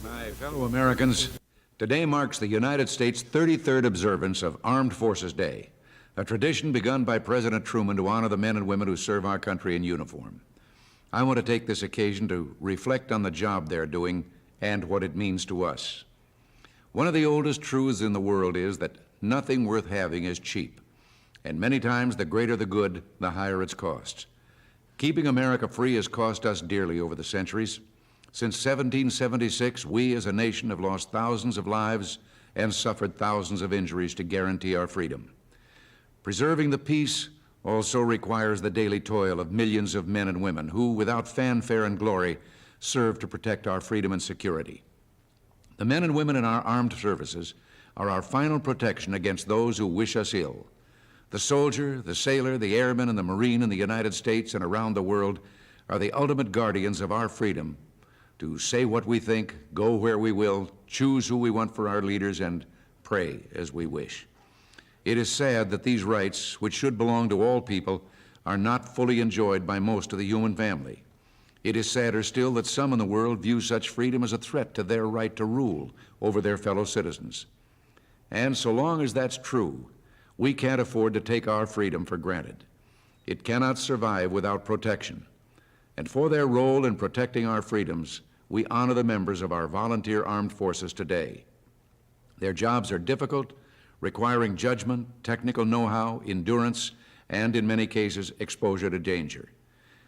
My fellow Americans, today marks the United States' 33rd observance of Armed Forces Day, a tradition begun by President Truman to honor the men and women who serve our country in uniform. I want to take this occasion to reflect on the job they're doing and what it means to us. One of the oldest truths in the world is that nothing worth having is cheap, and many times the greater the good, the higher its costs. Keeping America free has cost us dearly over the centuries. Since 1776, we as a nation have lost thousands of lives and suffered thousands of injuries to guarantee our freedom. Preserving the peace also requires the daily toil of millions of men and women who, without fanfare and glory, serve to protect our freedom and security. The men and women in our armed services are our final protection against those who wish us ill. The soldier, the sailor, the airman, and the Marine in the United States and around the world are the ultimate guardians of our freedom to say what we think, go where we will, choose who we want for our leaders, and pray as we wish. It is sad that these rights, which should belong to all people, are not fully enjoyed by most of the human family. It is sadder still that some in the world view such freedom as a threat to their right to rule over their fellow citizens. And so long as that's true, we can't afford to take our freedom for granted. It cannot survive without protection. And for their role in protecting our freedoms, we honor the members of our volunteer armed forces today. Their jobs are difficult, requiring judgment, technical know-how, endurance, and in many cases, exposure to danger.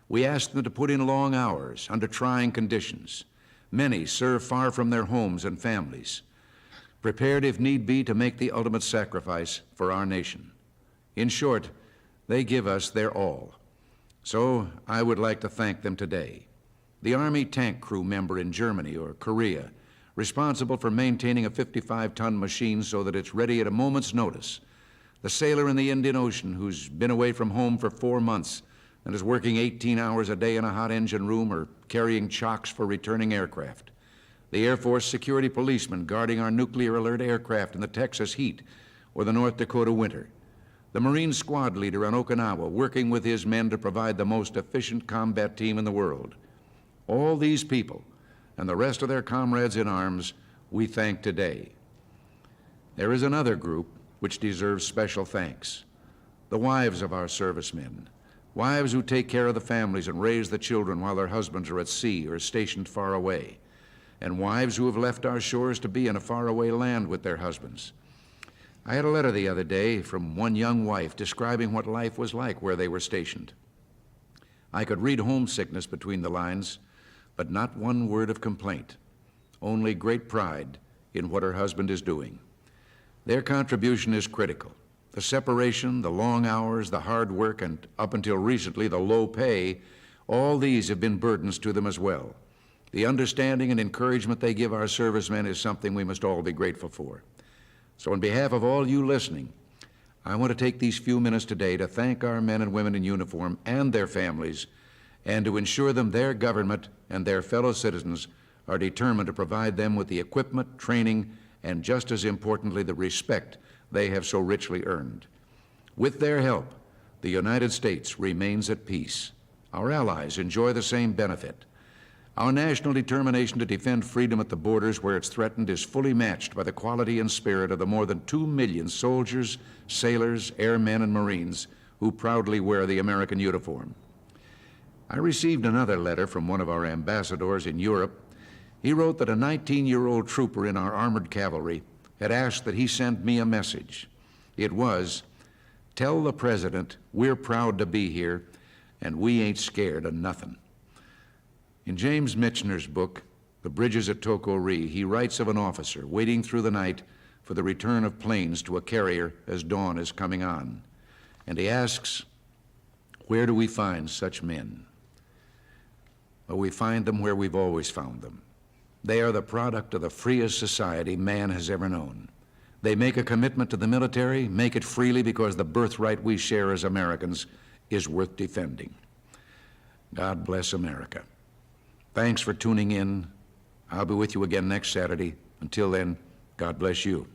We ask them to put in long hours under trying conditions. Many serve far from their homes and families, prepared if need be to make the ultimate sacrifice for our nation. In short, they give us their all. So I would like to thank them today. The Army tank crew member in Germany or Korea, responsible for maintaining a 55-ton machine so that it's ready at a moment's notice. The sailor in the Indian Ocean who's been away from home for 4 months and is working 18 hours a day in a hot engine room or carrying chocks for returning aircraft. The Air Force security policeman guarding our nuclear alert aircraft in the Texas heat or the North Dakota winter. The Marine squad leader on Okinawa working with his men to provide the most efficient combat team in the world. All these people and the rest of their comrades in arms we thank today. There is another group which deserves special thanks. The wives of our servicemen, wives who take care of the families and raise the children while their husbands are at sea or stationed far away, and wives who have left our shores to be in a faraway land with their husbands. I had a letter the other day from one young wife describing what life was like where they were stationed. I could read homesickness between the lines, but not one word of complaint, only great pride in what her husband is doing. Their contribution is critical. The separation, the long hours, the hard work, and up until recently, the low pay, all these have been burdens to them as well. The understanding and encouragement they give our servicemen is something we must all be grateful for. So on behalf of all you listening, I want to take these few minutes today to thank our men and women in uniform and their families, and to ensure them their government and their fellow citizens are determined to provide them with the equipment, training, and just as importantly, the respect they have so richly earned. With their help, the United States remains at peace. Our allies enjoy the same benefit. Our national determination to defend freedom at the borders where it's threatened is fully matched by the quality and spirit of the more than 2 million soldiers, sailors, airmen, and Marines who proudly wear the American uniform. I received another letter from one of our ambassadors in Europe. He wrote that a 19-year-old trooper in our armored cavalry had asked that he send me a message. It was, "Tell the President we're proud to be here and we ain't scared of nothing." In James Michener's book, The Bridges at Toko-Ri, he writes of an officer waiting through the night for the return of planes to a carrier as dawn is coming on. And he asks, where do we find such men? Well, we find them where we've always found them. They are the product of the freest society man has ever known. They make a commitment to the military, make it freely because the birthright we share as Americans is worth defending. God bless America. Thanks for tuning in. I'll be with you again next Saturday. Until then, God bless you.